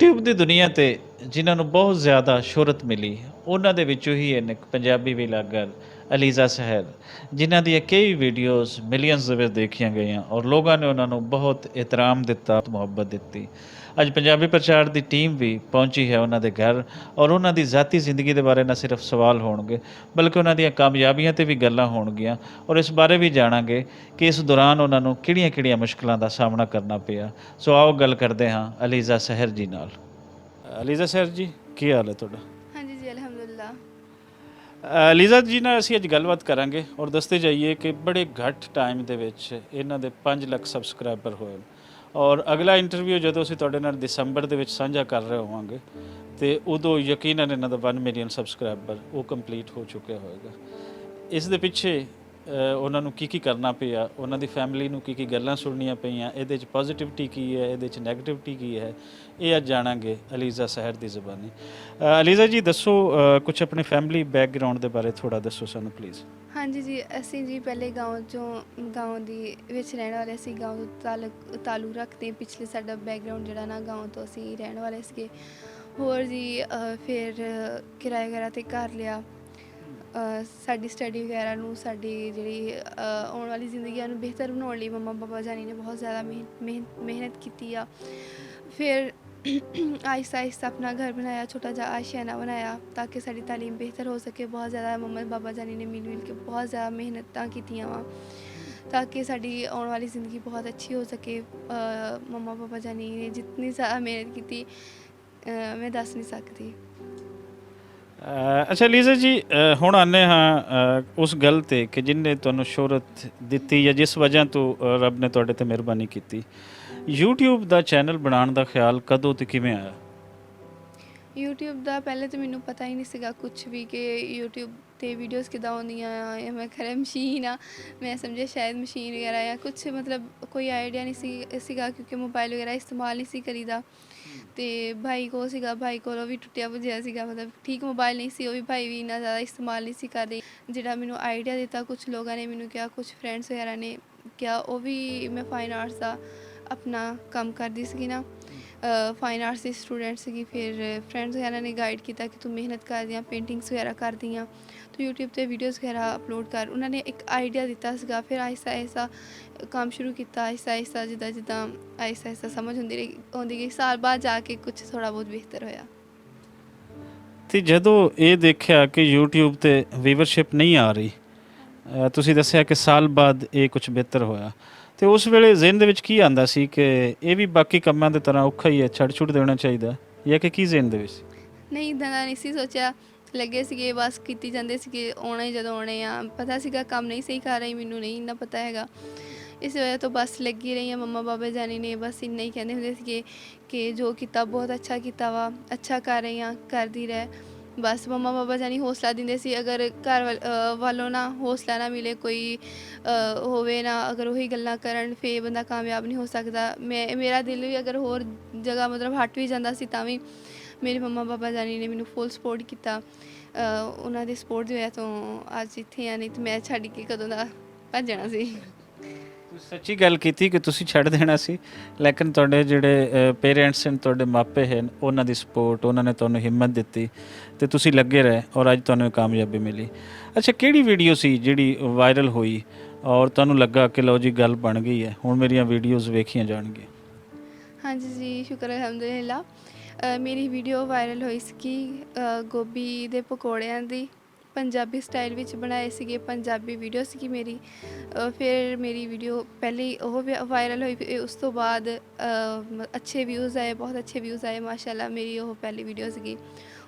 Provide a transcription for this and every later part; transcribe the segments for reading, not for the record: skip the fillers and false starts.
YouTube ਦੀ ਦੁਨੀਆ ਤੇ ਜਿਨ੍ਹਾਂ ਨੂੰ ਬਹੁਤ ਜ਼ਿਆਦਾ ਸ਼ੋਹਰਤ ਮਿਲੀ, ਉਹਨਾਂ ਦੇ ਵਿੱਚੋਂ ਹੀ ਇੱਕ ਪੰਜਾਬੀ ਵਲੌਗਰ ਅਲੀਜ਼ਾ ਸਹਿਰ, ਜਿਨ੍ਹਾਂ ਦੀਆਂ ਕਈ ਵੀਡੀਓਜ਼ ਮਿਲੀਅਨਸ ਦੇ ਵਿੱਚ ਦੇਖੀਆਂ ਗਈਆਂ ਔਰ ਲੋਕਾਂ ਨੇ ਉਹਨਾਂ ਨੂੰ ਬਹੁਤ ਇਹਤਰਾਮ ਦਿੱਤਾ, ਮੁਹੱਬਤ ਦਿੱਤੀ। ਅੱਜ ਪੰਜਾਬੀ ਪ੍ਰਚਾਰ ਦੀ ਟੀਮ ਵੀ ਪਹੁੰਚੀ ਹੈ ਉਹਨਾਂ ਦੇ ਘਰ ਔਰ ਉਹਨਾਂ ਦੀ ਜ਼ਾਤੀ ਜ਼ਿੰਦਗੀ ਦੇ ਬਾਰੇ ਨਾ ਸਿਰਫ ਸਵਾਲ ਹੋਣਗੇ, ਬਲਕਿ ਉਹਨਾਂ ਦੀਆਂ ਕਾਮਯਾਬੀਆਂ 'ਤੇ ਵੀ ਗੱਲਾਂ ਹੋਣਗੀਆਂ ਔਰ ਇਸ ਬਾਰੇ ਵੀ ਜਾਣਾਂਗੇ ਕਿ ਇਸ ਦੌਰਾਨ ਉਹਨਾਂ ਨੂੰ ਕਿਹੜੀਆਂ-ਕਿਹੜੀਆਂ ਮੁਸ਼ਕਲਾਂ ਦਾ ਸਾਹਮਣਾ ਕਰਨਾ ਪਿਆ। ਸੋ ਆਓ ਗੱਲ ਕਰਦੇ ਹਾਂ ਅਲੀਜ਼ਾ ਸਹਿਰ ਜੀ ਨਾਲ। ਅਲੀਜ਼ਾ ਸਹਿਰ ਜੀ, ਕੀ ਹਾਲ ਹੈ ਤੁਹਾਡਾ? ਹਾਂਜੀ ਜੀ, ਅਲਹਮਦੁਲਿਲਾ। ਅਲੀਜ਼ਾ ਜੀ ਨਾਲ ਅਸੀਂ ਅੱਜ ਗੱਲਬਾਤ ਕਰਾਂਗੇ ਔਰ ਦੱਸਦੇ ਜਾਈਏ ਕਿ ਬੜੇ ਘੱਟ ਟਾਈਮ ਦੇ ਵਿੱਚ ਇਹਨਾਂ ਦੇ 5 ਲੱਖ ਸਬਸਕ੍ਰਾਈਬਰ ਹੋਏ ਔਰ ਅਗਲਾ ਇੰਟਰਵਿਊ ਜਦੋਂ ਅਸੀਂ ਤੁਹਾਡੇ ਨਾਲ ਦਸੰਬਰ ਦੇ ਵਿੱਚ ਸਾਂਝਾ ਕਰ ਰਹੇ ਹੋਵਾਂਗੇ ਤੇ ਉਦੋਂ ਯਕੀਨਨ ਇਹਨਾਂ ਦਾ 1 ਮਿਲੀਅਨ ਸਬਸਕ੍ਰਾਈਬਰ ਉਹ ਕੰਪਲੀਟ ਹੋ ਚੁੱਕਿਆ ਹੋਏਗਾ। ਇਸ ਦੇ ਪਿੱਛੇ ਉਹਨਾਂ ਨੂੰ ਕੀ ਕਰਨਾ ਪਿਆ, ਉਹਨਾਂ ਦੀ ਫੈਮਿਲੀ ਨੂੰ ਕੀ ਗੱਲਾਂ ਸੁਣਨੀਆਂ ਪਈਆਂ, ਇਹਦੇ 'ਚ ਪੋਜ਼ਿਟਿਵਿਟੀ ਕੀ ਹੈ, ਇਹਦੇ 'ਚ ਨੈਗੇਟਿਵਿਟੀ ਕੀ ਹੈ, ਇਹ ਅੱਜ ਜਾਣਾਂਗੇ ਅਲੀਜ਼ਾ ਸਹਿਰ ਦੀ ਜ਼ੁਬਾਨੀ। ਅਲੀਜ਼ਾ ਜੀ ਦੱਸੋ, ਕੁਝ ਆਪਣੇ ਫੈਮਿਲੀ ਬੈਕਗਰਾਉਂਡ ਦੇ ਬਾਰੇ ਥੋੜਾ ਦੱਸੋ ਸਾਨੂੰ ਪਲੀਜ਼। ਹਾਂਜੀ ਜੀ, ਅਸੀਂ ਜੀ ਪਹਿਲੇ ਗਾਉਂ ਦੀ ਵਿੱਚ ਰਹਿਣ ਵਾਲੇ ਸੀ। ਗਾਉਂ ਤੋਂ ਤਾਲੁਕ ਰੱਖਦੇ। ਪਿਛਲੇ ਸਾਡਾ ਬੈਕਗਰਾਉਂਡ ਜਿਹੜਾ ਨਾ ਗਾਉਂ ਤੋਂ ਅਸੀਂ ਰਹਿਣ ਵਾਲੇ ਸੀਗੇ। ਹੋਰ ਜੀ ਫਿਰ ਕਿਰਾਏ ਵਗੈਰਾ 'ਤੇ ਘਰ ਲਿਆ। ਸਾਡੀ ਸਟੱਡੀ ਵਗੈਰਾ ਨੂੰ, ਸਾਡੀ ਜਿਹੜੀ ਆਉਣ ਵਾਲੀ ਜ਼ਿੰਦਗੀ ਨੂੰ ਬਿਹਤਰ ਬਣਾਉਣ ਲਈ ਮੰਮਾ ਪਾਪਾ ਜਾਨੀ ਨੇ ਬਹੁਤ ਜ਼ਿਆਦਾ ਮਿਹਨਤ ਕੀਤੀ ਆ। ਫਿਰ ਆਹਿਸਤਾ ਆਹਿਸਤਾ ਆਪਣਾ ਘਰ ਬਣਾਇਆ, ਛੋਟਾ ਜਿਹਾ ਆਸ਼ੀਆਨਾ ਬਣਾਇਆ ਤਾਂ ਕਿ ਸਾਡੀ ਤਾਲੀਮ ਬਿਹਤਰ ਹੋ ਸਕੇ। ਬਹੁਤ ਜ਼ਿਆਦਾ ਮੰਮਾ ਬਾਬਾ ਜਾਨੀ ਨੇ ਮਿਲ ਕੇ ਬਹੁਤ ਜ਼ਿਆਦਾ ਮਿਹਨਤਾਂ ਕੀਤੀਆਂ ਵਾ ਤਾਂ ਕਿ ਸਾਡੀ ਆਉਣ ਵਾਲੀ ਜ਼ਿੰਦਗੀ ਬਹੁਤ ਅੱਛੀ ਹੋ ਸਕੇ। ਮੰਮਾ ਬਾਬਾ ਜਾਨੀ ਨੇ ਜਿਤਨੀ ਜ਼ਿਆਦਾ ਮਿਹਨਤ ਕੀਤੀ ਮੈਂ ਦੱਸ ਨਹੀਂ ਸਕਦੀ। ਅੱਛਾ ਅਲੀਜ਼ਾ ਜੀ, ਹੁਣ ਆਉਂਦੇ ਹਾਂ ਉਸ ਗੱਲ 'ਤੇ ਕਿ ਜਿਹਨੇ ਤੁਹਾਨੂੰ ਸ਼ੋਹਰਤ ਦਿੱਤੀ ਜਾਂ ਜਿਸ ਵਜ੍ਹਾ ਤੋਂ ਰੱਬ ਨੇ ਤੁਹਾਡੇ 'ਤੇ ਮਿਹਰਬਾਨੀ ਕੀਤੀ। YouTube ਦਾ ਚੈਨਲ ਬਣਾਉਣ ਦਾ ਖਿਆਲ ਕਦੋਂ ਤੇ ਕਿਵੇਂ ਆਇਆ? YouTube ਦਾ ਪਹਿਲੇ ਤਾਂ ਮੈਨੂੰ ਪਤਾ ਹੀ ਨਹੀਂ ਸੀਗਾ ਕੁਛ ਵੀ ਕਿ YouTube 'ਤੇ ਵੀਡੀਓਜ਼ ਕਿੱਦਾਂ ਆਉਂਦੀਆਂ ਆ, ਜਾਂ ਮੈਂ ਖਰੇ ਮਸ਼ੀਨ ਆ। ਮੈਂ ਸਮਝਿਆ ਸ਼ਾਇਦ ਮਸ਼ੀਨ ਵਗੈਰਾ ਜਾਂ ਕੁਛ, ਮਤਲਬ ਕੋਈ ਆਈਡੀਆ ਨਹੀਂ ਸੀਗਾ ਕਿਉਂਕਿ ਮੋਬਾਈਲ ਵਗੈਰਾ ਇਸਤੇਮਾਲ ਨਹੀਂ ਸੀ ਕਰੀਦਾ। ਅਤੇ ਭਾਈ ਕੋਲ ਸੀਗਾ, ਭਾਈ ਕੋਲੋਂ ਵੀ ਟੁੱਟਿਆ ਭੱਜਿਆ ਸੀਗਾ, ਮਤਲਬ ਠੀਕ ਮੋਬਾਈਲ ਨਹੀਂ ਸੀ। ਉਹ ਵੀ ਭਾਈ ਵੀ ਇੰਨਾ ਜ਼ਿਆਦਾ ਇਸਤੇਮਾਲ ਨਹੀਂ ਸੀ ਕਰਦੇ। ਜਿਹੜਾ ਮੈਨੂੰ ਆਈਡੀਆ ਦਿੱਤਾ ਕੁਛ ਲੋਕਾਂ ਨੇ ਮੈਨੂੰ ਕਿਹਾ, ਕੁਛ ਫਰੈਂਡਸ ਵਗੈਰਾ ਨੇ ਕਿਹਾ, ਉਹ ਵੀ ਮੈਂ ਫਾਈਨ ਆਰਟਸ ਦਾ ਆਪਣਾ ਕੰਮ ਕਰਦੀ ਸੀਗੀ ਨਾ, ਫਾਈਨ ਆਰਟਸ ਦੀ ਸਟੂਡੈਂਟ ਸੀਗੀ। ਫਿਰ ਫਰੈਂਡਸ ਵਗੈਰਾ ਨੇ ਗਾਈਡ ਕੀਤਾ ਕਿ ਤੂੰ ਮਿਹਨਤ ਕਰਦੀ ਆ, ਪੇਂਟਿੰਗਸ ਵਗੈਰਾ ਕਰਦੀ ਆ, ਤੂੰ YouTube 'ਤੇ ਵੀਡੀਓਜ਼ ਵਗੈਰਾ ਅਪਲੋਡ ਕਰ। ਉਹਨਾਂ ਨੇ ਇੱਕ ਆਈਡੀਆ ਦਿੱਤਾ ਸੀਗਾ। ਫਿਰ ਆਹਿਸਤਾ ਆਹਿਸਤਾ ਕੰਮ ਸ਼ੁਰੂ ਕੀਤਾ, ਆਹਿਸਤਾ ਆਹਿਸਤਾ ਜਿੱਦਾਂ ਆਹਿਸਤਾ ਆਹਿਸਤਾ ਸਮਝ ਆਉਂਦੀ ਗਈ। ਸਾਲ ਬਾਅਦ ਜਾ ਕੇ ਕੁਛ ਥੋੜ੍ਹਾ ਬਹੁਤ ਬਿਹਤਰ ਹੋਇਆ। ਅਤੇ ਜਦੋਂ ਇਹ ਦੇਖਿਆ ਕਿ YouTube 'ਤੇ ਵੀਵਰਸ਼ਿਪ ਨਹੀਂ ਆ ਰਹੀ, ਤੁਸੀਂ ਦੱਸਿਆ ਕਿ ਸਾਲ ਬਾਅਦ ਇਹ ਕੁਛ ਬਿਹਤਰ ਹੋਇਆ, ਅਤੇ ਉਸ ਵੇਲੇ ਜ਼ਿਹਨ ਦੇ ਵਿੱਚ ਕੀ ਆਉਂਦਾ ਸੀ ਕਿ ਇਹ ਵੀ ਬਾਕੀ ਕੰਮਾਂ ਦੀ ਤਰ੍ਹਾਂ ਔਖਾ ਹੀ ਹੈ, ਛੱਡ ਦੇਣਾ ਚਾਹੀਦਾ, ਜਾਂ ਕਿ ਕੀ ਜ਼ਿਹਨ ਦੇ ਵਿੱਚ? ਨਹੀਂ, ਇੱਦਾਂ ਦਾ ਨਹੀਂ ਸੀ ਸੋਚਿਆ। ਲੱਗੇ ਸੀਗੇ ਬਸ ਕੀਤੀ ਜਾਂਦੇ ਸੀਗੇ। ਆਉਣਾ ਹੀ ਜਦੋਂ ਆਉਣੇ ਆ, ਪਤਾ ਸੀਗਾ ਕੰਮ ਨਹੀਂ ਸਹੀ ਕਰ ਰਹੀ, ਮੈਨੂੰ ਨਹੀਂ ਇੰਨਾ ਪਤਾ ਹੈਗਾ। ਇਸ ਵਜ੍ਹਾ ਤੋਂ ਬਸ ਲੱਗੀ ਰਹੀ ਹਾਂ। ਮੰਮਾ ਬਾਬਾ ਜਾਨੀ ਨੇ ਬਸ ਇੰਨਾ ਹੀ ਕਹਿੰਦੇ ਹੁੰਦੇ ਸੀਗੇ ਕਿ ਜੋ ਕੀਤਾ ਬਹੁਤ ਅੱਛਾ ਕੀਤਾ ਵਾ, ਅੱਛਾ ਕਰ ਰਹੀ ਹਾਂ, ਕਰਦੀ ਰਹਿ। ਬਸ ਮੰਮਾ ਬਾਬਾ ਜਾਨੀ ਹੌਸਲਾ ਦਿੰਦੇ ਸੀ। ਅਗਰ ਘਰ ਵੱਲੋਂ ਨਾ ਹੌਸਲਾ ਨਾ ਮਿਲੇ, ਕੋਈ ਹੋਵੇ ਨਾ, ਅਗਰ ਉਹੀ ਗੱਲਾਂ ਕਰਨ, ਫਿਰ ਬੰਦਾ ਕਾਮਯਾਬ ਨਹੀਂ ਹੋ ਸਕਦਾ। ਮੇਰਾ ਦਿਲ ਵੀ ਅਗਰ ਹੋਰ ਜਗ੍ਹਾ ਮਤਲਬ ਹਟ ਵੀ ਜਾਂਦਾ ਸੀ ਤਾਂ ਵੀ ਮੇਰੇ ਮੰਮਾ ਬਾਬਾ ਜਾਨੀ ਨੇ ਮੈਨੂੰ ਫੁੱਲ ਸਪੋਰਟ ਕੀਤਾ। ਉਹਨਾਂ ਦੀ ਸਪੋਰਟ ਦੀ ਵਜ੍ਹਾ ਤੋਂ ਅੱਜ ਇੱਥੇ ਆ, ਨਹੀਂ ਤਾਂ ਮੈਂ ਛੱਡ ਕੇ ਕਦੋਂ ਦਾ ਭੱਜਣਾ ਸੀ। ਤੁਸੀਂ ਸੱਚੀ ਗੱਲ ਕੀਤੀ ਕਿ ਤੁਸੀਂ ਛੱਡ ਦੇਣਾ ਸੀ, ਲੇਕਿਨ ਤੁਹਾਡੇ ਜਿਹੜੇ ਪੇਰੈਂਟਸ ਹਨ, ਤੁਹਾਡੇ ਮਾਪੇ ਹਨ, ਉਹਨਾਂ ਦੀ ਸਪੋਰਟ, ਉਹਨਾਂ ਨੇ ਤੁਹਾਨੂੰ ਹਿੰਮਤ ਦਿੱਤੀ ਅਤੇ ਤੁਸੀਂ ਲੱਗੇ ਰਹੇ ਔਰ ਅੱਜ ਤੁਹਾਨੂੰ ਕਾਮਯਾਬੀ ਮਿਲੀ। ਅੱਛਾ, ਕਿਹੜੀ ਵੀਡੀਓ ਸੀ ਜਿਹੜੀ ਵਾਇਰਲ ਹੋਈ ਔਰ ਤੁਹਾਨੂੰ ਲੱਗਾ ਕਿ ਲਓ ਜੀ ਗੱਲ ਬਣ ਗਈ ਹੈ, ਹੁਣ ਮੇਰੀਆਂ ਵੀਡੀਓਜ਼ ਵੇਖੀਆਂ ਜਾਣਗੀਆਂ? ਹਾਂਜੀ ਜੀ, ਸ਼ੁਕਰ ਅਲਹਮਦੁਲਿਲਾ। ਮੇਰੀ ਵੀਡੀਓ ਵਾਇਰਲ ਹੋਈ ਸੀਗੀ ਗੋਭੀ ਦੇ ਪਕੌੜਿਆਂ ਦੀ, ਪੰਜਾਬੀ ਸਟਾਈਲ ਵਿੱਚ ਬਣਾਏ ਸੀਗੇ। ਪੰਜਾਬੀ ਵੀਡੀਓ ਸੀਗੀ ਮੇਰੀ। ਫਿਰ ਮੇਰੀ ਵੀਡੀਓ ਪਹਿਲੇ ਉਹ ਵਾਇਰਲ ਹੋਈ। ਉਸ ਤੋਂ ਬਾਅਦ ਅੱਛੇ ਵਿਊਜ਼ ਆਏ, ਬਹੁਤ ਅੱਛੇ ਵਿਊਜ਼ ਆਏ ਮਾਸ਼ਾਅੱਲਾ। ਮੇਰੀ ਉਹ ਪਹਿਲੀ ਵੀਡੀਓ ਸੀਗੀ।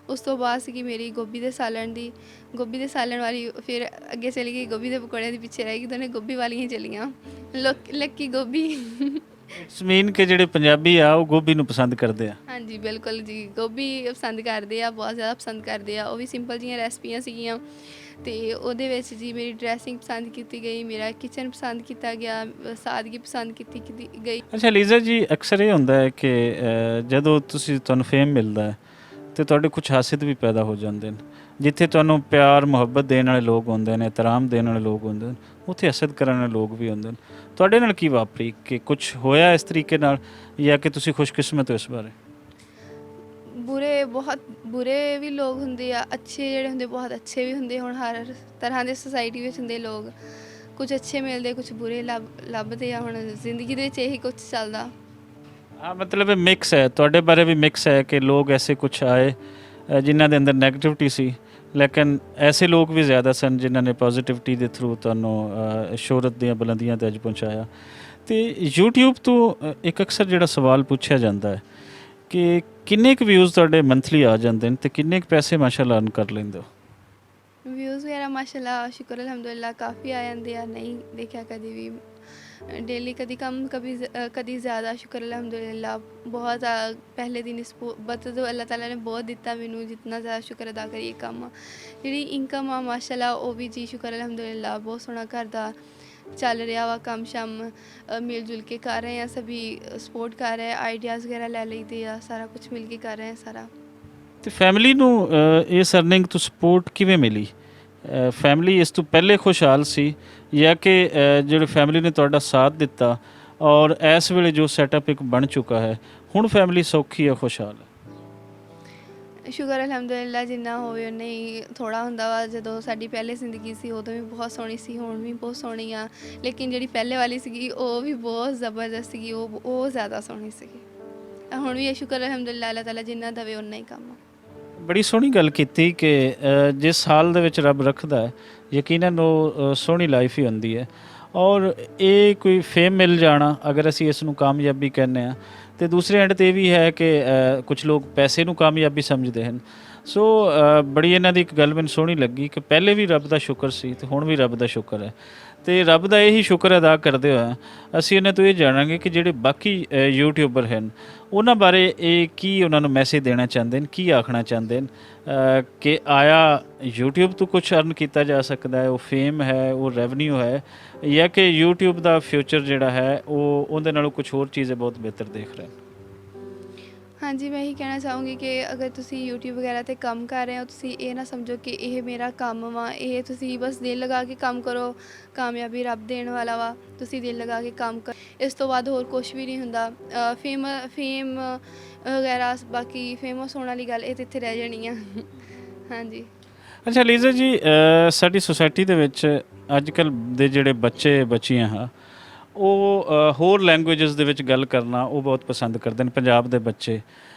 ਉਸ ਤੋਂ ਬਾਅਦ ਸੀਗੀ ਮੇਰੀ ਗੋਭੀ ਦੇ ਸਾਲਣ ਦੀ, ਗੋਭੀ ਦੇ ਸਾਲਣ ਵਾਲੀ। ਫਿਰ ਅੱਗੇ ਚਲੀ ਗਈ ਗੋਭੀ ਦੇ ਪਕੌੜਿਆਂ ਦੀ, ਪਿੱਛੇ ਰਹਿ ਗਈ, ਦੋਨੇ ਗੋਭੀ ਵਾਲੀਆਂ ਹੀ ਚੱਲੀਆਂ। ਲੱਕੀ ਗੋਭੀ। ਇਟਸ ਮੀਨ ਕਿ ਜਿਹੜੇ ਪੰਜਾਬੀ ਆ ਉਹ ਗੋਭੀ ਨੂੰ ਪਸੰਦ ਕਰਦੇ ਆ। ਹਾਂਜੀ ਬਿਲਕੁਲ ਜੀ, ਗੋਭੀ ਪਸੰਦ ਕਰਦੇ ਆ, ਬਹੁਤ ਜ਼ਿਆਦਾ ਪਸੰਦ ਕਰਦੇ ਆ। ਉਹ ਵੀ ਸਿੰਪਲ ਜਿਹੀਆਂ ਰੈਸਪੀਆਂ ਸੀਗੀਆਂ ਅਤੇ ਉਹਦੇ ਵਿੱਚ ਜੀ ਮੇਰੀ ਡਰੈਸਿੰਗ ਪਸੰਦ ਕੀਤੀ ਗਈ, ਮੇਰਾ ਕਿਚਨ ਪਸੰਦ ਕੀਤਾ ਗਿਆ, ਸਾਦਗੀ ਪਸੰਦ ਕੀਤੀ ਗਈ। ਅੱਛਾ ਲੀਜ਼ਾ ਜੀ, ਅਕਸਰ ਇਹ ਹੁੰਦਾ ਹੈ ਕਿ ਜਦੋਂ ਤੁਹਾਨੂੰ ਫੇਮ ਮਿਲਦਾ ਹੈ ਅਤੇ ਤੁਹਾਡੇ ਕੁਛ ਹਾਸਿਦ ਵੀ ਪੈਦਾ ਹੋ ਜਾਂਦੇ ਨੇ। ਜਿੱਥੇ ਤੁਹਾਨੂੰ ਪਿਆਰ ਮੁਹੱਬਤ ਦੇਣ ਵਾਲੇ ਲੋਕ ਹੁੰਦੇ ਨੇ, ਇਤਰਾਮ ਦੇਣ ਵਾਲੇ ਲੋਕ ਹੁੰਦੇ ਨੇ, ਉੱਥੇ ਹਸਦ ਕਰਨ ਵਾਲੇ ਲੋਕ ਵੀ ਹੁੰਦੇ ਨੇ। ਤੁਹਾਡੇ ਨਾਲ ਕੀ ਵਾਪਰੀ, ਕਿ ਕੁਛ ਹੋਇਆ ਇਸ ਤਰੀਕੇ ਨਾਲ, ਜਾਂ ਕਿ ਤੁਸੀਂ ਖੁਸ਼ਕਿਸਮਤ ਹੋ ਇਸ ਬਾਰੇ? ਬੁਰੇ ਬਹੁਤ ਬੁਰੇ ਵੀ ਲੋਕ ਹੁੰਦੇ ਆ, ਅੱਛੇ ਜਿਹੜੇ ਹੁੰਦੇ ਬਹੁਤ ਅੱਛੇ ਵੀ ਹੁੰਦੇ। ਹੁਣ ਹਰ ਤਰ੍ਹਾਂ ਦੇ ਸੋਸਾਇਟੀ ਵਿੱਚ ਹੁੰਦੇ ਲੋਕ, ਕੁਝ ਅੱਛੇ ਮਿਲਦੇ, ਕੁਝ ਬੁਰੇ ਲੱਭਦੇ ਆ। ਹੁਣ ਜ਼ਿੰਦਗੀ ਦੇ ਵਿੱਚ ਇਹੀ ਕੁਝ ਚੱਲਦਾ। हाँ मतलब मिक्स है ਤੁਹਾਡੇ ਬਾਰੇ ਵੀ ਮਿਕਸ ਹੈ ਕਿ ਲੋਕ ਐਸੇ ਕੁਛ ਆਏ ਜਿਨ੍ਹਾਂ ਦੇ ਅੰਦਰ ਨੈਗੇਟਿਵਿਟੀ ਸੀ, ਲੇਕਿਨ ਐਸੇ ਲੋਕ ਵੀ ਜ਼ਿਆਦਾ ਸਨ ਜਿਨ੍ਹਾਂ ਨੇ ਪੋਜ਼ਿਟਿਵਿਟੀ ਦੇ ਥਰੂ ਤੁਹਾਨੂੰ ਸ਼ੋਹਰਤ ਦੀਆਂ ਬੁਲੰਦੀਆਂ ਤੇ ਅੱਜ ਪਹੁੰਚਾਇਆ। ਤੇ YouTube ਤੋਂ ਇੱਕ ਅਕਸਰ ਜਿਹੜਾ ਸਵਾਲ ਪੁੱਛਿਆ ਜਾਂਦਾ ਹੈ ਕਿ ਕਿੰਨੇ ਕੁ ਵਿਊਜ਼ ਤੁਹਾਡੇ ਮੰਥਲੀ ਆ ਜਾਂਦੇ ਨੇ ਤੇ ਕਿੰਨੇ ਕੁ ਪੈਸੇ ਮਾਸ਼ਾਅੱਲਾ ਅਰਨ ਕਰ ਲੈਂਦੇ ਹੋ? ਵਿਊਜ਼ ਵਗੈਰਾ ਮਾਸ਼ਾਅੱਲਾ ਸ਼ੁਕਰ ਅਲਹਮਦੁਲਿਲਾ ਕਾਫੀ ਆ ਜਾਂਦੇ ਆ। ਨਹੀਂ ਦੇਖਿਆ ਕਦੀ ਵੀ ਡੇਲੀ, ਕਦੀ ਕਮ ਕਦੀ ਜ਼ਿਆਦਾ। ਸ਼ੁਕਰ ਅਲਹਮਦੁਲਿਲਾ ਬਹੁਤ ਪਹਿਲੇ ਦਿਨ ਇਸ ਬਤ ਤੋਂ ਅੱਲਾਹ ਤਾਲਾ ਨੇ ਬਹੁਤ ਦਿੱਤਾ ਮੈਨੂੰ, ਜਿੰਨਾ ਜ਼ਿਆਦਾ ਸ਼ੁਕਰ ਅਦਾ ਕਰੀਏ ਕੰਮ ਆ। ਜਿਹੜੀ ਇਨਕਮ ਆ ਮਾਸ਼ਾਅੱਲਾ ਉਹ ਵੀ ਜੀ ਸ਼ੁਕਰ ਅਲਹਮਦੁਲਿਲਾ ਬਹੁਤ ਸੋਹਣਾ ਘਰ ਦਾ ਚੱਲ ਰਿਹਾ ਵਾ। ਕੰਮ ਸ਼ਮ ਮਿਲ ਜੁਲ ਕੇ ਕਰ ਰਹੇ ਆ, ਸਭੀ ਸਪੋਰਟ ਕਰ ਰਹੇ, ਆਈਡੀਆਜ਼ ਵਗੈਰਾ ਲੈ ਲਈਦੇ ਆ, ਸਾਰਾ ਕੁਝ ਮਿਲ ਕੇ ਕਰ ਰਹੇ ਆ ਸਾਰਾ। ਤੇ ਫੈਮਿਲੀ ਨੂੰ ਇਸ ਅਰਨਿੰਗ ਤੋਂ ਸਪੋਰਟ ਕਿਵੇਂ ਮਿਲੀ? ਫੈਮਿਲੀ ਇਸ ਤੋਂ ਪਹਿਲੇ ਖੁਸ਼ਹਾਲ ਸੀ ਜਾਂ ਕਿ ਜਿਹੜੇ ਫੈਮਿਲੀ ਨੇ ਤੁਹਾਡਾ ਸਾਥ ਦਿੱਤਾ ਔਰ ਇਸ ਵੇਲੇ ਜੋ ਸੈਟਅਪ ਇੱਕ ਬਣ ਚੁੱਕਾ ਹੈ ਹੁਣ ਫੈਮਿਲੀ ਸੌਖੀ ਹੈ, ਖੁਸ਼ਹਾਲ ਹੈ? ਸ਼ੁਕਰ ਅਲਹਮਦੁਲਿਲਾ ਜਿੰਨਾ ਹੋਵੇ ਉਨਾ ਹੀ ਥੋੜ੍ਹਾ ਹੁੰਦਾ ਵਾ। ਜਦੋਂ ਸਾਡੀ ਪਹਿਲੇ ਜ਼ਿੰਦਗੀ ਸੀ ਉਦੋਂ ਵੀ ਬਹੁਤ ਸੋਹਣੀ ਸੀ, ਹੁਣ ਵੀ ਬਹੁਤ ਸੋਹਣੀ ਆ, ਲੇਕਿਨ ਜਿਹੜੀ ਪਹਿਲੇ ਵਾਲੀ ਸੀਗੀ ਉਹ ਵੀ ਬਹੁਤ ਜ਼ਬਰਦਸਤ ਸੀਗੀ, ਉਹ ਜ਼ਿਆਦਾ ਸੋਹਣੀ ਸੀਗੀ। ਹੁਣ ਵੀ ਇਹ ਸ਼ੁਕਰ ਅਲਹਮਦੁਲਿਲਾ ਅੱਲਾਹ ਤਾਲਾ ਜਿੰਨਾ ਦੇਵੇ ਉਨਾ ਹੀ ਕੰਮ ਆ। ਬੜੀ ਸੋਹਣੀ ਗੱਲ ਕੀਤੀ ਕਿ ਜਿਸ ਹਾਲ ਦੇ ਵਿੱਚ ਰੱਬ ਰੱਖਦਾ ਹੈ ਯਕੀਨਨ ਉਹ ਸੋਹਣੀ ਲਾਈਫ ਹੀ ਹੁੰਦੀ ਹੈ। ਔਰ ਇਹ ਕੋਈ ਫੇਮ ਮਿਲ ਜਾਣਾ ਅਗਰ ਅਸੀਂ ਇਸ ਨੂੰ ਕਾਮਯਾਬੀ ਕਹਿੰਦੇ ਹਾਂ, ਤੇ ਦੂਸਰੇ ਐਂਡ 'ਤੇ ਇਹ ਵੀ ਹੈ ਕਿ ਕੁਝ ਲੋਕ ਪੈਸੇ ਨੂੰ ਕਾਮਯਾਬੀ ਸਮਝਦੇ ਹਨ। ਸੋ ਬੜੀ ਇਹਨਾਂ ਦੀ ਇੱਕ ਗੱਲ ਮੈਨੂੰ ਸੋਹਣੀ ਲੱਗੀ ਕਿ ਪਹਿਲੇ ਵੀ ਰੱਬ ਦਾ ਸ਼ੁਕਰ ਸੀ ਤੇ ਹੁਣ ਵੀ ਰੱਬ ਦਾ ਸ਼ੁਕਰ ਹੈ। ਤੇ ਰੱਬ ਦਾ ਇਹੀ ਸ਼ੁਕਰ ਅਦਾ ਕਰਦੇ ਹੋਇਆ ਅਸੀਂ ਇਹਨਾਂ ਤੋਂ ਇਹ ਜਾਣਾਂਗੇ ਕਿ ਜਿਹੜੇ ਬਾਕੀ ਯੂਟਿਊਬਰ ਹਨ ਉਹਨਾਂ ਬਾਰੇ ਇਹ ਕੀ ਉਹਨਾਂ ਨੂੰ ਮੈਸੇਜ ਦੇਣਾ ਚਾਹੁੰਦੇ ਨੇ, ਕੀ ਆਖਣਾ ਚਾਹੁੰਦੇ ਨੇ ਕਿ ਆਇਆ YouTube ਤੋਂ ਕੁਝ ਅਰਨ ਕੀਤਾ ਜਾ ਸਕਦਾ ਹੈ, ਉਹ ਫੇਮ ਹੈ, ਉਹ ਰੈਵਨਿਊ ਹੈ, ਜਾਂ ਕਿ YouTube ਦਾ ਫਿਊਚਰ ਜਿਹੜਾ ਹੈ ਉਹ ਉਹਦੇ ਨਾਲੋਂ ਕੁਝ ਹੋਰ ਚੀਜ਼ਾਂ ਬਹੁਤ ਬਿਹਤਰ ਦੇਖ ਰਹੇ ਨੇ? ਹਾਂਜੀ, ਮੈਂ ਇਹੀ ਕਹਿਣਾ ਚਾਹੂੰਗੀ ਕਿ ਅਗਰ ਤੁਸੀਂ YouTube ਵਗੈਰਾ 'ਤੇ ਕੰਮ ਕਰ ਰਹੇ ਹੋ, ਤੁਸੀਂ ਇਹ ਨਾ ਸਮਝੋ ਕਿ ਇਹ ਮੇਰਾ ਕੰਮ ਵਾ। ਇਹ ਤੁਸੀਂ ਬਸ ਦਿਲ ਲਗਾ ਕੇ ਕੰਮ ਕਰੋ, ਕਾਮਯਾਬੀ ਰੱਬ ਦੇਣ ਵਾਲਾ ਵਾ। ਤੁਸੀਂ ਦਿਲ ਲਗਾ ਕੇ ਕੰਮ ਕਰ, ਇਸ ਤੋਂ ਬਾਅਦ ਹੋਰ ਕੁਛ ਵੀ ਨਹੀਂ ਹੁੰਦਾ। ਫੇਮ ਵਗੈਰਾ ਬਾਕੀ ਫੇਮਸ ਹੋਣ ਵਾਲੀ ਗੱਲ ਇਹ ਤਾਂ ਇੱਥੇ ਰਹਿ ਜਾਣੀ ਆ। ਹਾਂਜੀ। ਅੱਛਾ ਲੀਜ਼ਾ ਜੀ, ਸਾਡੀ ਸੁਸਾਇਟੀ ਦੇ ਵਿੱਚ ਅੱਜ ਕੱਲ੍ਹ ਦੇ ਜਿਹੜੇ ਬੱਚੇ ਬੱਚੀਆਂ ਹਾਂ ਉਹ ਹੋਰ ਲੈਂਗੁਏਜਸ ਦੇ ਵਿੱਚ ਗੱਲ ਕਰਨਾ ਉਹ ਬਹੁਤ ਪਸੰਦ ਕਰਦੇ ਨੇ। ਪੰਜਾਬ ਦੇ ਬੱਚੇ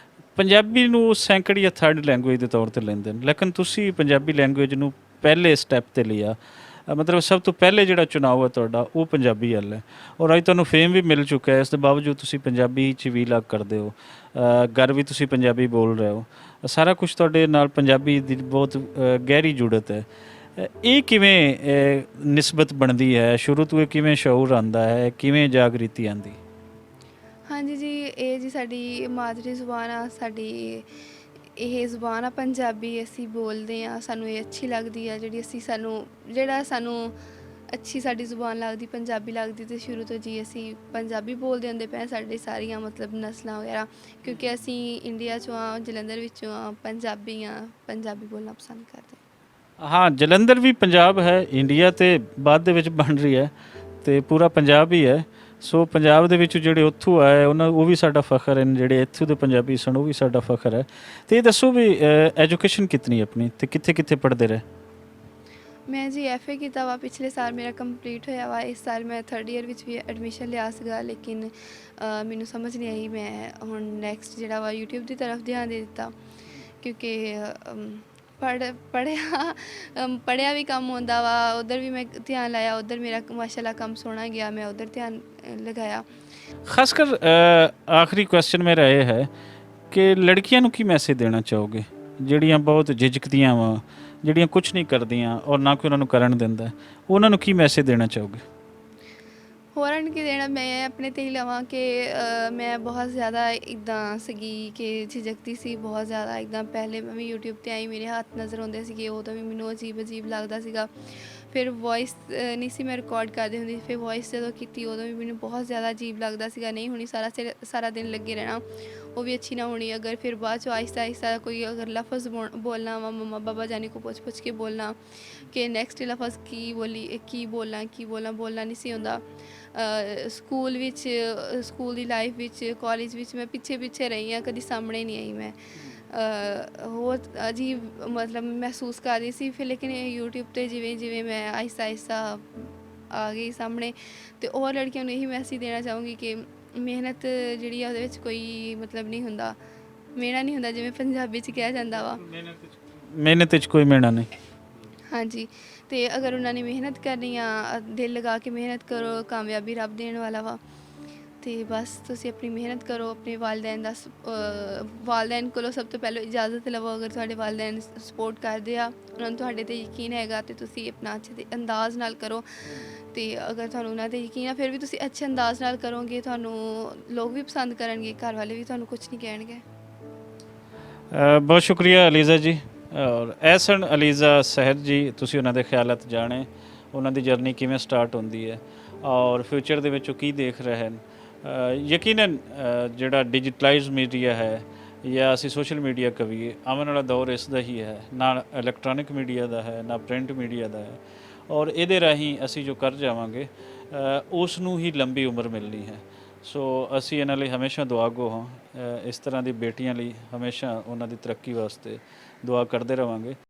ਪੰਜਾਬੀ ਨੂੰ ਸੈਂਕੜ ਜਾਂ ਥਰਡ ਲੈਂਗੁਏਜ ਦੇ ਤੌਰ 'ਤੇ ਲੈਂਦੇ ਨੇ, ਲੇਕਿਨ ਤੁਸੀਂ ਪੰਜਾਬੀ ਲੈਂਗੁਏਜ ਨੂੰ ਪਹਿਲੇ ਸਟੈਪ 'ਤੇ ਲਿਆ। ਮਤਲਬ ਸਭ ਤੋਂ ਪਹਿਲੇ ਜਿਹੜਾ ਚੁਣਾਵ ਹੈ ਤੁਹਾਡਾ ਉਹ ਪੰਜਾਬੀ ਵੱਲ ਹੈ, ਔਰ ਅੱਜ ਤੁਹਾਨੂੰ ਫੇਮ ਵੀ ਮਿਲ ਚੁੱਕਾ ਹੈ। ਇਸ ਦੇ ਬਾਵਜੂਦ ਤੁਸੀਂ ਪੰਜਾਬੀ 'ਚ ਵੀਲਾਗ ਕਰਦੇ ਹੋ, ਘਰ ਵੀ ਤੁਸੀਂ ਪੰਜਾਬੀ ਬੋਲ ਰਹੇ ਹੋ, ਸਾਰਾ ਕੁਝ ਤੁਹਾਡੇ ਨਾਲ ਪੰਜਾਬੀ ਦੀ ਬਹੁਤ ਗਹਿਰੀ ਜੁੜਤ ਹੈ। ਇਹ ਕਿਵੇਂ ਨਿਸਬਤ ਬਣਦੀ ਹੈ? ਸ਼ੁਰੂ ਤੋਂ ਇਹ ਕਿਵੇਂ ਸ਼ਊਰ ਆਉਂਦਾ ਹੈ, ਕਿਵੇਂ ਜਾਗ੍ਰਿਤੀ ਆਉਂਦੀ? ਹਾਂਜੀ ਜੀ, ਇਹ ਜੀ ਸਾਡੀ ਮਾਦਰੀ ਜ਼ੁਬਾਨ ਆ, ਸਾਡੀ ਇਹ ਜ਼ੁਬਾਨ ਆ ਪੰਜਾਬੀ। ਅਸੀਂ ਬੋਲਦੇ ਹਾਂ, ਸਾਨੂੰ ਇਹ ਅੱਛੀ ਲੱਗਦੀ ਆ। ਜਿਹੜਾ ਸਾਨੂੰ ਅੱਛੀ ਸਾਡੀ ਜ਼ੁਬਾਨ ਲੱਗਦੀ, ਪੰਜਾਬੀ ਲੱਗਦੀ, ਅਤੇ ਸ਼ੁਰੂ ਤੋਂ ਜੀ ਅਸੀਂ ਪੰਜਾਬੀ ਬੋਲਦੇ ਹੁੰਦੇ ਪਏ। ਸਾਡੀ ਸਾਰੀਆਂ ਮਤਲਬ ਨਸਲਾਂ ਵਗੈਰਾ, ਕਿਉਂਕਿ ਅਸੀਂ ਇੰਡੀਆ 'ਚੋਂ ਹਾਂ, ਜਲੰਧਰ ਵਿੱਚੋਂ ਹਾਂ, ਪੰਜਾਬੀ ਹਾਂ, ਪੰਜਾਬੀ ਬੋਲਣਾ ਪਸੰਦ ਕਰਦੇ। ਹਾਂ, ਜਲੰਧਰ ਵੀ ਪੰਜਾਬ ਹੈ, ਇੰਡੀਆ ਤੇ ਬਾਅਦ ਦੇ ਵਿੱਚ ਬਣ ਰਹੀ ਹੈ ਤੇ ਪੂਰਾ ਪੰਜਾਬ ਹੀ ਹੈ। ਸੋ ਪੰਜਾਬ ਦੇ ਵਿੱਚ ਜਿਹੜੇ ਉੱਥੋਂ ਆਏ ਉਹ ਵੀ ਸਾਡਾ ਫਖਰ ਹਨ, ਜਿਹੜੇ ਇੱਥੋਂ ਦੇ ਪੰਜਾਬੀ ਸਨ ਉਹ ਵੀ ਸਾਡਾ ਫਖਰ ਹੈ। ਤੇ ਇਹ ਦੱਸੋ ਵੀ ਐਜੂਕੇਸ਼ਨ ਕਿਤਨੀ ਆਪਣੀ ਤੇ ਕਿੱਥੇ ਕਿੱਥੇ ਪੜ੍ਹਦੇ ਰਹੇ? ਮੈਂ ਜੀ FA ਕੀਤਾ ਵਾ, ਪਿਛਲੇ ਸਾਲ ਮੇਰਾ ਕੰਪਲੀਟ ਹੋਇਆ ਵਾ। ਇਸ ਸਾਲ ਮੈਂ 3rd ਈਅਰ ਵਿੱਚ ਵੀ ਐਡਮਿਸ਼ਨ ਲਿਆ ਸੀਗਾ, ਲੇਕਿਨ ਮੈਨੂੰ ਸਮਝ ਨਹੀਂ ਆਈ। ਮੈਂ ਹੁਣ ਨੈਕਸਟ ਜਿਹੜਾ ਵਾ YouTube ਦੀ ਤਰਫ ਧਿਆਨ ਦੇ ਦਿੱਤਾ, ਕਿਉਂਕਿ ਪੜ੍ਹਿਆ ਵੀ ਕੰਮ ਆਉਂਦਾ ਵਾ। ਉੱਧਰ ਵੀ ਮੈਂ ਧਿਆਨ ਲਾਇਆ, ਉੱਧਰ ਮੇਰਾ ਮਾਸ਼ਾਅੱਲਾ ਕੰਮ ਸੋਹਣਾ ਗਿਆ, ਮੈਂ ਉੱਧਰ ਧਿਆਨ ਲਗਾਇਆ। ਖਾਸ ਕਰ ਆਖਰੀ ਕੁਐਸਚਨ ਮੇਰਾ ਇਹ ਹੈ ਕਿ ਲੜਕੀਆਂ ਨੂੰ ਕੀ ਮੈਸੇਜ ਦੇਣਾ ਚਾਹੋਗੇ ਜਿਹੜੀਆਂ ਬਹੁਤ ਝਿਜਕਦੀਆਂ ਵਾ, ਜਿਹੜੀਆਂ ਕੁਝ ਨਹੀਂ ਕਰਦੀਆਂ ਔਰ ਨਾ ਕੋਈ ਉਹਨਾਂ ਨੂੰ ਕਰਨ ਦਿੰਦਾ, ਉਹਨਾਂ ਨੂੰ ਕੀ ਮੈਸੇਜ ਦੇਣਾ ਚਾਹੋਗੇ? ਹੋਰਾਂ ਨੂੰ ਕੀ ਦੇਣਾ, ਮੈਂ ਆਪਣੇ 'ਤੇ ਹੀ ਲਵਾਂ ਕਿ ਮੈਂ ਬਹੁਤ ਜ਼ਿਆਦਾ ਇੱਦਾਂ ਸੀਗੀ ਕਿ ਝਿਜਕਦੀ ਸੀ ਬਹੁਤ ਜ਼ਿਆਦਾ। ਇੱਦਾਂ ਪਹਿਲੇ ਮੈਂ ਵੀ YouTube 'ਤੇ ਆਈ, ਮੇਰੇ ਹੱਥ ਨਜ਼ਰ ਆਉਂਦੇ ਸੀਗੇ, ਉਦੋਂ ਵੀ ਮੈਨੂੰ ਅਜੀਬ ਲੱਗਦਾ ਸੀਗਾ। ਫਿਰ ਵੋਇਸ ਨਹੀਂ ਸੀ ਮੈਂ ਰਿਕਾਰਡ ਕਰਦੀ ਹੁੰਦੀ, ਫਿਰ ਵੋਇਸ ਜਦੋਂ ਕੀਤੀ ਉਦੋਂ ਵੀ ਮੈਨੂੰ ਬਹੁਤ ਜ਼ਿਆਦਾ ਅਜੀਬ ਲੱਗਦਾ ਸੀਗਾ। ਨਹੀਂ ਹੋਣੀ, ਸਾਰਾ ਦਿਨ ਲੱਗੇ ਰਹਿਣਾ, ਉਹ ਵੀ ਅੱਛੀ ਨਾ ਹੋਣੀ। ਅਗਰ ਫਿਰ ਬਾਅਦ 'ਚੋਂ ਆਹਿਸਤਾ ਕੋਈ ਅਗਰ ਲਫ਼ਜ਼ ਬੋਲਣਾ ਵਾ, ਮੰਮਾ ਬਾਬਾ ਜਾਨੀ ਕੋ ਪੁੱਛ ਕੇ ਬੋਲਣਾ ਕਿ ਨੈਕਸਟ ਲਫ਼ਜ਼ ਕੀ ਬੋਲਣਾ ਨਹੀਂ ਸੀ ਹੁੰਦਾ। ਸਕੂਲ ਦੀ ਲਾਈਫ ਵਿੱਚ, ਕਾਲਜ ਵਿੱਚ ਮੈਂ ਪਿੱਛੇ ਰਹੀ ਹਾਂ, ਕਦੀ ਸਾਹਮਣੇ ਨਹੀਂ ਆਈ ਮੈਂ। ਬਹੁਤ ਅਜੀਬ ਮਤਲਬ ਮਹਿਸੂਸ ਕਰ ਰਹੀ ਸੀ। ਫਿਰ ਲੇਕਿਨ ਯੂਟਿਊਬ 'ਤੇ ਜਿਵੇਂ ਜਿਵੇਂ ਮੈਂ ਆਹਿਸਤਾ ਆਹਿਸਤਾ ਆ ਗਈ ਸਾਹਮਣੇ, ਤੇ ਹੋਰ ਲੜਕੀਆਂ ਨੂੰ ਇਹੀ ਮੈਸੇਜ ਦੇਣਾ ਚਾਹੂੰਗੀ ਕਿ ਮਿਹਨਤ ਜਿਹੜੀ ਆ ਉਹਦੇ ਵਿੱਚ ਕੋਈ ਮਤਲਬ ਨਹੀਂ ਹੁੰਦਾ, ਮਿਹਣਾ ਨਹੀਂ ਹੁੰਦਾ, ਜਿਵੇਂ ਪੰਜਾਬੀ 'ਚ ਕਿਹਾ ਜਾਂਦਾ ਵਾ। ਮਿਹਨਤ 'ਚ ਕੋਈ ਮਿਹਣਾ ਨਹੀਂ। ਹਾਂਜੀ, ਤੇ ਅਗਰ ਉਹਨਾਂ ਨੇ ਮਿਹਨਤ ਕਰਨੀ ਆ, ਦਿਲ ਲਗਾ ਕੇ ਮਿਹਨਤ ਕਰੋ, ਕਾਮਯਾਬੀ ਰੱਬ ਦੇਣ ਵਾਲਾ ਵਾ। ਤੇ ਬਸ ਤੁਸੀਂ ਆਪਣੀ ਮਿਹਨਤ ਕਰੋ, ਆਪਣੇ ਵਾਲਦੈਨ ਦਾ ਵਾਲਦੈਨ ਕੋਲੋਂ ਸਭ ਤੋਂ ਪਹਿਲਾਂ ਇਜਾਜ਼ਤ ਲਵੋ। ਅਗਰ ਤੁਹਾਡੇ ਵਾਲਦੈਨ ਸਪੋਰਟ ਕਰਦੇ ਆ, ਉਹਨਾਂ ਨੂੰ ਤੁਹਾਡੇ 'ਤੇ ਯਕੀਨ ਹੈਗਾ, ਤੇ ਤੁਸੀਂ ਆਪਣਾ ਅੱਛੇ ਅੰਦਾਜ਼ ਨਾਲ ਕਰੋ। ਤੇ ਅਗਰ ਤੁਹਾਨੂੰ ਉਹਨਾਂ 'ਤੇ ਯਕੀਨ ਆ, ਫਿਰ ਵੀ ਤੁਸੀਂ ਅੱਛੇ ਅੰਦਾਜ਼ ਨਾਲ ਕਰੋਗੇ, ਤੁਹਾਨੂੰ ਲੋਕ ਵੀ ਪਸੰਦ ਕਰਨਗੇ, ਘਰ ਵਾਲੇ ਵੀ ਤੁਹਾਨੂੰ ਕੁਝ ਨਹੀਂ ਕਹਿਣਗੇ। ਬਹੁਤ ਸ਼ੁਕਰੀਆ ਅਲੀਜ਼ਾ ਜੀ। ਔਰ ਇਹ ਸਨ ਅਲੀਜ਼ਾ ਸਹਿਰ ਜੀ। ਤੁਸੀਂ ਉਹਨਾਂ ਦੇ ਖਿਆਲਾਤ ਜਾਣੇ, ਉਹਨਾਂ ਦੀ ਜਰਨੀ ਕਿਵੇਂ ਸਟਾਰਟ ਹੁੰਦੀ ਹੈ ਔਰ ਫਿਊਚਰ ਦੇ ਵਿੱਚ ਉਹ ਕੀ ਦੇਖ ਰਹੇ ਹਨ। ਯਕੀਨਨ ਜਿਹੜਾ ਡਿਜੀਟਲਾਈਜ਼ ਮੀਡੀਆ ਹੈ ਜਾਂ ਅਸੀਂ ਸੋਸ਼ਲ ਮੀਡੀਆ ਕਹੀਏ, ਆਉਣ ਵਾਲਾ ਦੌਰ ਇਸ ਦਾ ਹੀ ਹੈ, ਨਾ ਇਲੈਕਟ੍ਰੋਨਿਕ ਮੀਡੀਆ ਦਾ ਹੈ, ਨਾ ਪ੍ਰਿੰਟ ਮੀਡੀਆ ਦਾ ਹੈ। ਔਰ ਇਹਦੇ ਰਾਹੀਂ ਅਸੀਂ ਜੋ ਕਰ ਜਾਵਾਂਗੇ ਉਸ ਨੂੰ ਹੀ ਲੰਬੀ ਉਮਰ ਮਿਲਣੀ ਹੈ। ਸੋ ਅਸੀਂ ਇਹਨਾਂ ਲਈ ਹਮੇਸ਼ਾ ਦੁਆਗੋ ਹਾਂ। ਇਸ ਤਰ੍ਹਾਂ ਦੀ ਬੇਟੀਆਂ ਲਈ ਹਮੇਸ਼ਾ ਉਹਨਾਂ ਦੀ ਤਰੱਕੀ ਵਾਸਤੇ ਦੁਆ ਕਰਦੇ ਰਹਾਂਗੇ।